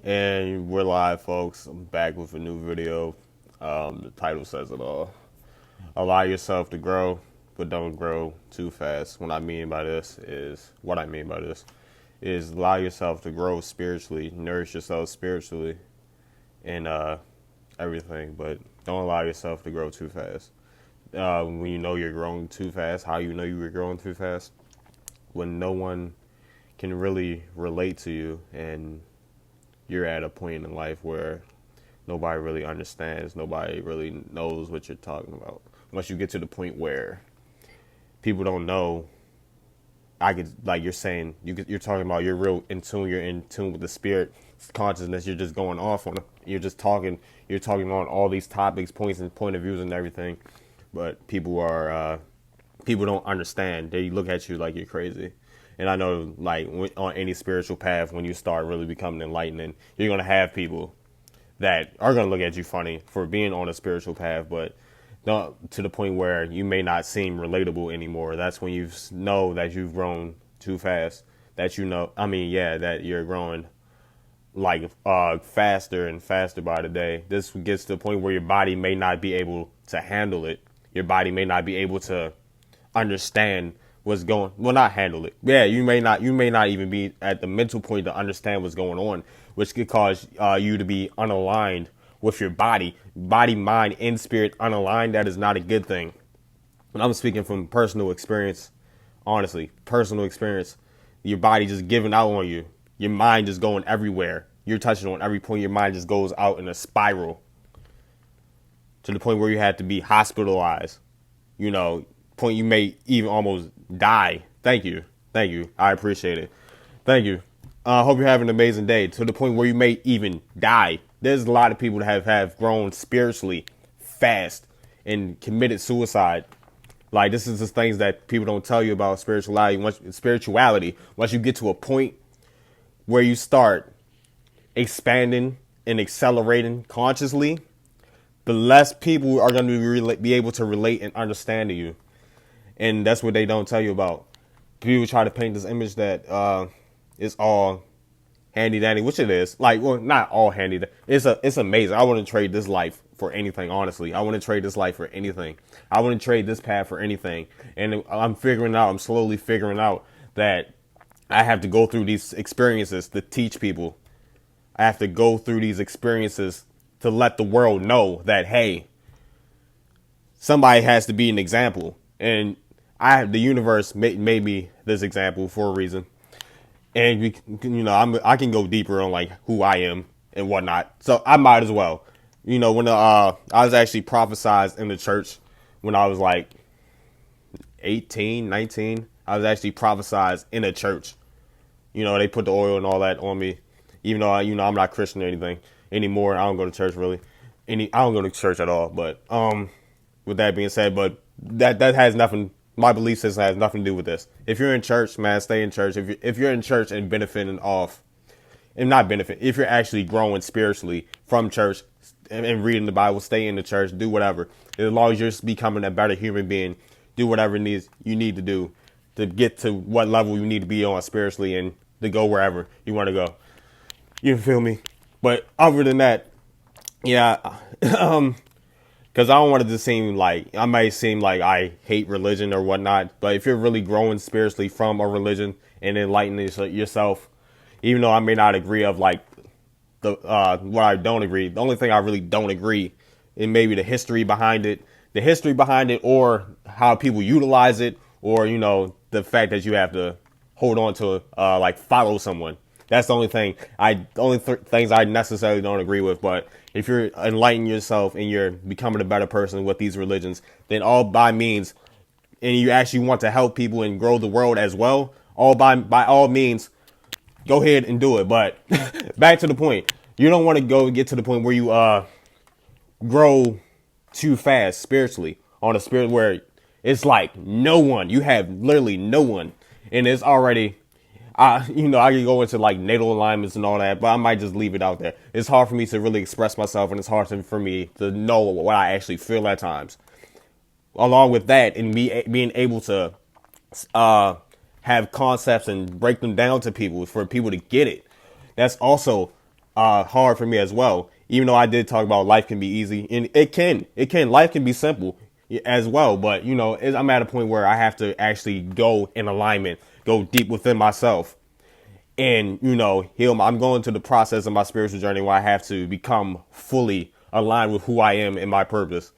And we're live, folks. I'm back with a new video. The title says it all. Allow yourself to grow, but don't grow too fast. What I mean by this is allow yourself to grow spiritually, nourish yourself spiritually, and everything. But don't allow yourself to grow too fast. When you know you're growing too fast, how you know you were growing too fast? When no one can really relate to you and you're at a point in life where nobody really understands, nobody really knows what you're talking about. Once you get to the point where people don't know, I could like you're saying you're talking about you're in tune with the spirit consciousness. You're just going off on it. You're talking on all these topics, points and point of views and everything, but people don't understand. They look at you like you're crazy. And I know, like, on any spiritual path, when you start really becoming enlightened, you're going to have people that are going to look at you funny for being on a spiritual path, but not to the point where you may not seem relatable anymore. That's when you know that you've grown too fast. That you're growing like faster and faster by the day. This gets to the point where your body may not be able to handle it. Your body may not be able to understand not handle it. Yeah, you may not even be at the mental point to understand what's going on, which could cause you to be unaligned with your body, mind, and spirit unaligned. That is not a good thing. And I'm speaking from personal experience, honestly, personal experience. Your body just giving out on you. Your mind just going everywhere. You're touching on every point. Your mind just goes out in a spiral to the point where you have to be hospitalized. Point you may even almost die. Thank you. I appreciate it. Thank you. I hope you're having an amazing day. To the point where you may even die. There's a lot of people that have grown spiritually fast and committed suicide. Like, this is the things that people don't tell you about spirituality. Once you get to a point where you start expanding and accelerating consciously, the less people are going to be able to relate and understand to you. And that's what they don't tell you about. People try to paint this image that it's all handy dandy, which it is. Like, well, not all handy. It's amazing. I want to trade this life for anything. Honestly, I want to trade this life for anything. I want to trade this path for anything. And I'm slowly figuring out that I have to go through these experiences to teach people. I have to go through these experiences to let the world know that, hey, somebody has to be an example. And the universe made me this example for a reason. And I can go deeper on like who I am and whatnot. So I might as well. When I was actually prophesized in the church when I was like 18, 19, I was actually prophesized in a church. They put the oil and all that on me, even though I'm not Christian or anything anymore. I don't go to church really. I don't go to church at all. But with that being said, but that has nothing. My belief system has nothing to do with this. If you're in church, man, stay in church. If you're in church and benefiting off, and not benefit, if you're actually growing spiritually from church and reading the Bible, stay in the church, do whatever. As long as you're becoming a better human being, do whatever you need to do to get to what level you need to be on spiritually and to go wherever you want to go. You feel me? But other than that, yeah, because I don't want it to seem like I might seem like I hate religion or whatnot. But if you're really growing spiritually from a religion and enlightening yourself, even though I may not agree of like what I don't agree, the only thing I really don't agree is maybe the history behind it, or how people utilize it, or the fact that you have to hold on to like follow someone. That's the only things I necessarily don't agree with. But if you're enlightening yourself and you're becoming a better person with these religions, then all by means, and you actually want to help people and grow the world as well, by all means, go ahead and do it. But back to the point, you don't want to get to the point where you grow too fast spiritually on a spirit where it's like no one, you have literally no one, and it's already. I can go into like natal alignments and all that, but I might just leave it out there. It's hard for me to really express myself, and it's hard for me to know what I actually feel at times. Along with that, and me being able to have concepts and break them down to people for people to get it. That's also hard for me as well. Even though I did talk about life can be easy, and life can be simple as well. But I'm at a point where I have to actually go in alignment, go deep within myself, and heal. I'm going to the process of my spiritual journey where I have to become fully aligned with who I am and my purpose.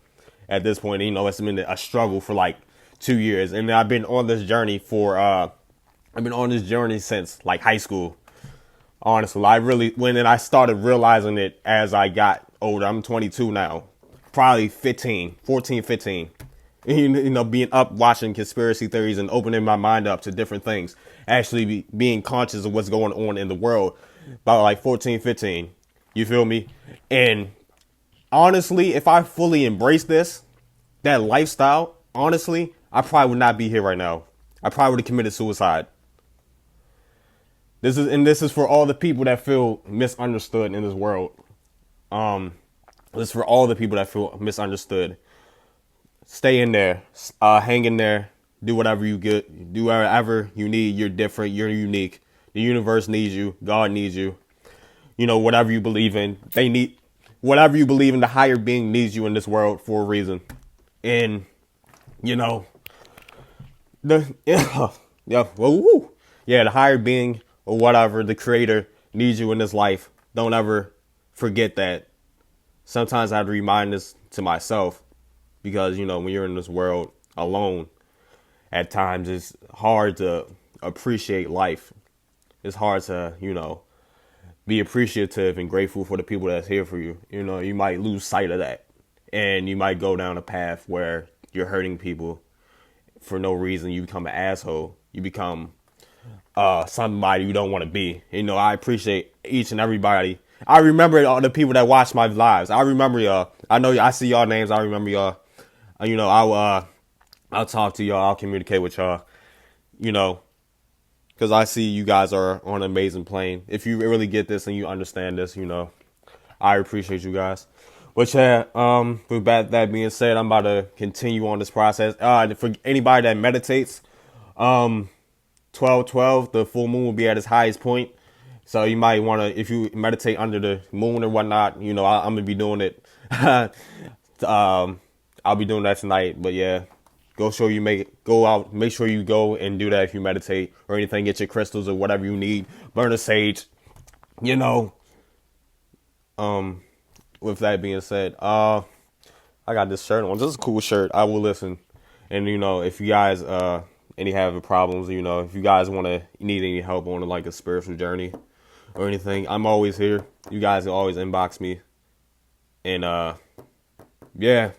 At this point, it's been a struggle for like 2 years, and I've been on this journey since like high school. Honestly, I started realizing it as I got older. I'm 22 now, probably 14, 15. Being up watching conspiracy theories and opening my mind up to different things, actually being conscious of what's going on in the world, about like 14, 15. You feel me? And honestly, if I fully embrace that lifestyle, honestly, I probably would not be here right now. I probably would have committed suicide. This is for all the people that feel misunderstood in this world. This is for all the people that feel misunderstood. Stay in there, hang in there, do whatever you get, do whatever you need. You're different, you're unique. The universe needs you, God needs you. Whatever you believe in, whatever you believe in, the higher being needs you in this world for a reason. And the higher being or whatever, the creator needs you in this life. Don't ever forget that. Sometimes I have to remind this to myself because, when you're in this world alone, at times it's hard to appreciate life. It's hard to, be appreciative and grateful for the people that's here for you. You might lose sight of that, and you might go down a path where you're hurting people for no reason. You become an asshole. You become somebody you don't want to be. I appreciate each and everybody. I remember all the people that watch my lives. I remember y'all. I know I see y'all names. I remember y'all. I'll talk to y'all. I'll communicate with y'all. Because I see you guys are on an amazing plane. If you really get this and you understand this, I appreciate you guys. But yeah, with that being said, I'm about to continue on this process. For anybody that meditates, 12/12, the full moon will be at its highest point. So you might want to, if you meditate under the moon or whatnot, I'm going to be doing it. I'll be doing that tonight. But yeah, go sure you go out, make sure you go and do that if you meditate or anything. Get your crystals or whatever you need. Burn a sage, with that being said, I got this shirt on. This is a cool shirt. I will listen. And, if you guys any have problems, if you guys need any help on like a spiritual journey or anything, I'm always here. You guys can always inbox me. And yeah,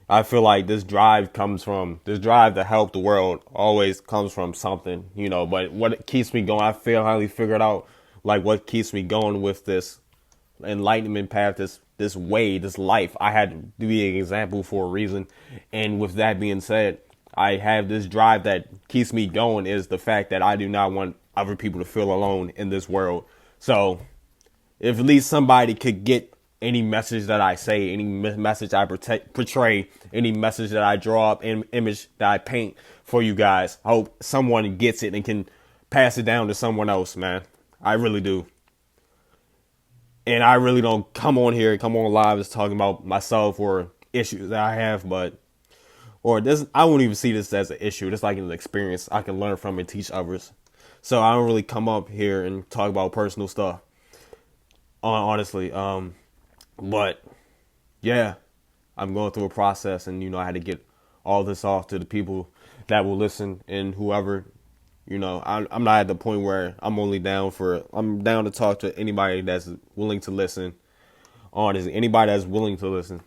I feel like this drive to help the world always comes from something, but what keeps me going, I finally figured out like what keeps me going with this enlightenment path, this way, this life. I had to be an example for a reason. And with that being said, I have this drive that keeps me going is the fact that I do not want other people to feel alone in this world. So if at least somebody could get any message that I say, any message I portray, any message that I draw up, any image that I paint for you guys, I hope someone gets it and can pass it down to someone else, man. I really do. And I really don't come on live just talking about myself or issues that I have, I won't even see this as an issue. It's like an experience I can learn from and teach others. So I don't really come up here and talk about personal stuff, honestly. But yeah, I'm going through a process, and I had to get all this off to the people that will listen and whoever. I'm not at the point where I'm down to talk to anybody that's willing to listen. Honestly, anybody that's willing to listen,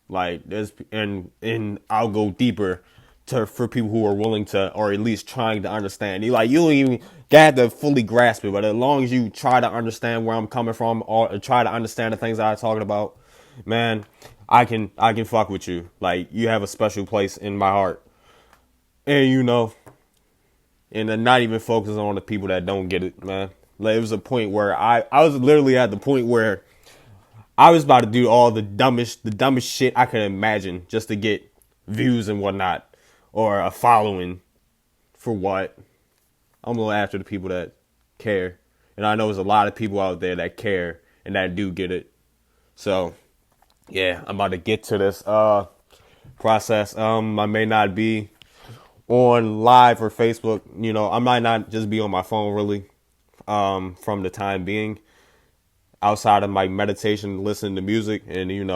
like there's, and I'll go deeper for people who are willing to, or at least trying to understand. You don't even got to fully grasp it, but as long as you try to understand where I'm coming from, or try to understand the things that I'm talking about, man, I can fuck with you. Like, you have a special place in my heart, and and then not even focus on the people that don't get it, man. Like, it was a point where I was literally at the point where I was about to do all the dumbest shit I could imagine just to get views and whatnot, or a following. For what? I'm going after the people that care. And I know there's a lot of people out there that care and that do get it. So yeah, I'm about to get to this process. I may not be on live or Facebook. I might not just be on my phone really from the time being, outside of my meditation, listening to music. And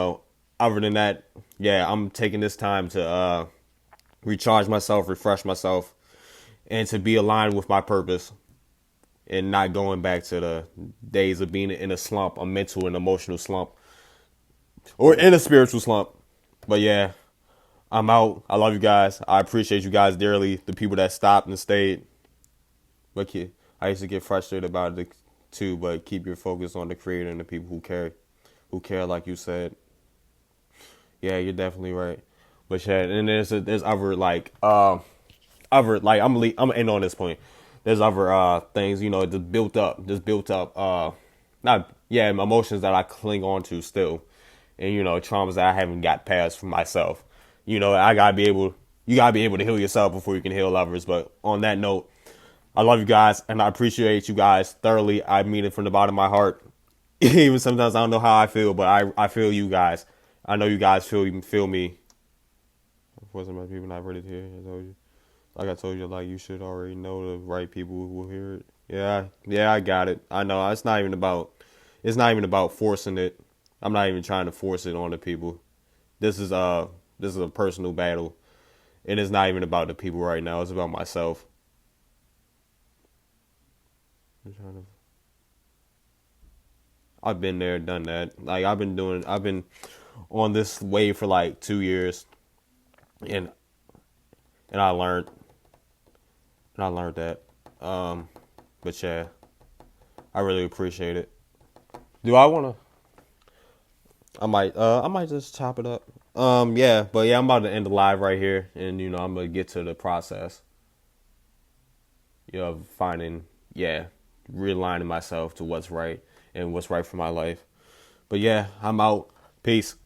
other than that, yeah, I'm taking this time to recharge myself, refresh myself, and to be aligned with my purpose, and not going back to the days of being in a slump, a mental and emotional slump, or in a spiritual slump. But yeah, I'm out. I love you guys. I appreciate you guys dearly. The people that stopped and stayed. But I used to get frustrated about it too. But keep your focus on the creator and the people who care. Who care, like you said. Yeah, you're definitely right. But yeah, and there's other I'm gonna end on this point. There's other things, just built up not yeah emotions that I cling on to still, and traumas that I haven't got past for myself. I gotta be able you gotta be able to heal yourself before you can heal others. But on that note, I love you guys and I appreciate you guys thoroughly. I mean it from the bottom of my heart. Even sometimes I don't know how I feel, but I feel you guys. I know you guys feel me. Wasn't my people not ready to hear? I told you. Like I told you, like you should already know the right people who will hear it. Yeah, I got it. I know it's not even about forcing it. I'm not even trying to force it on the people. This is a personal battle, and it's not even about the people right now. It's about myself. I've been there, done that. Like I've been on this wave for like 2 years, and I learned. And I learned that. But yeah, I really appreciate it. Do I wanna? I might just chop it up. Yeah, but yeah, I'm about to end the live right here, and I'm gonna get to the process. Finding, yeah, realigning myself to what's right and what's right for my life. But yeah, I'm out. Peace.